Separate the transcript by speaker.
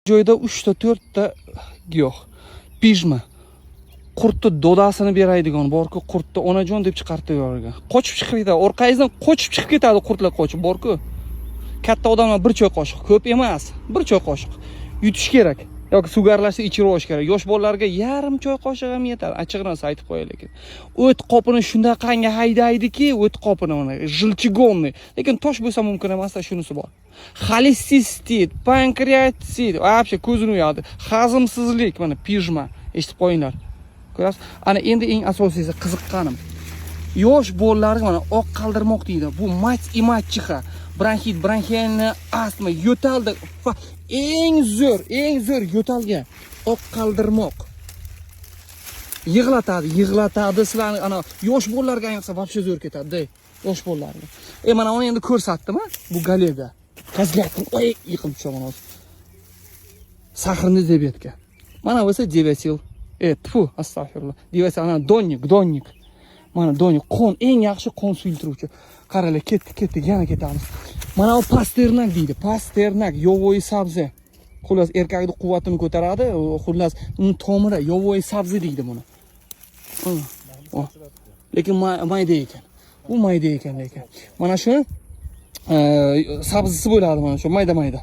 Speaker 1: Joyda 3 ta 4 ta giyoh. Pijma. Qurtni dodasini beraydigan borku, qurtni onajon deb chiqarib yuborgan. Qochib chiqib ketadi. Orqangizdan qochib chiqib ketadi qurtlar qochib borku. Katta odamlar bir choy qoshiq, ko'p emas, bir choy qoshiq yutish kerak yoki suv aralashtirib ichirib olish kerak. Yosh bolalarga yarim choy qoshiq ham yetadi. Achig'ini aytib qo'yay lekin. O't qopini shundaqangi haydaydiki, o't qopini mana jilchigonni. Lekin tosh bo'lsa mumkin emas-da, shunisi bor. Xolestistit, pankreatit, вообще ko'zini uyadi. Hazmsizlik, mana pijma, eshitib qo'yinglar. Ko'rasiz? Ana endi eng asosiysi qiziqqanim. Yosh bolalarga mana oq qaldirmoq deydi. Bu mать и мачеха. Bronxit, bronxialni astma, yo'talda eng zo'r yo'talga oq qaldirmoq. Yig'latadi sizlarni ana yosh bolalarga ayniqsa вообще zo'r ketadi-da, yosh bolalarga. Mana uni endi ko'rsatdim-a, bu galega. Kazlyatni oy yiqilib tushaman hozir. Sahrni debetga. Mana bo'lsa devesil. Tfu, astag'firullah. Devesil ana donnik. Mana donnik qon, eng yaxshi qon suyultiruvchi. Qaralar, ketdi, yana ketamiz. Mana bu pasternak deydi. Pasternak, yovoy sabzi. Xullas erkakning quvvatini ko'taradi. Xullas uni tomiri yovoy sabzi deydi buni. Lekin mayda ekan. Bu mayda ekan lekin. Mana shu sabzisi bo'ladi mana shu mayda.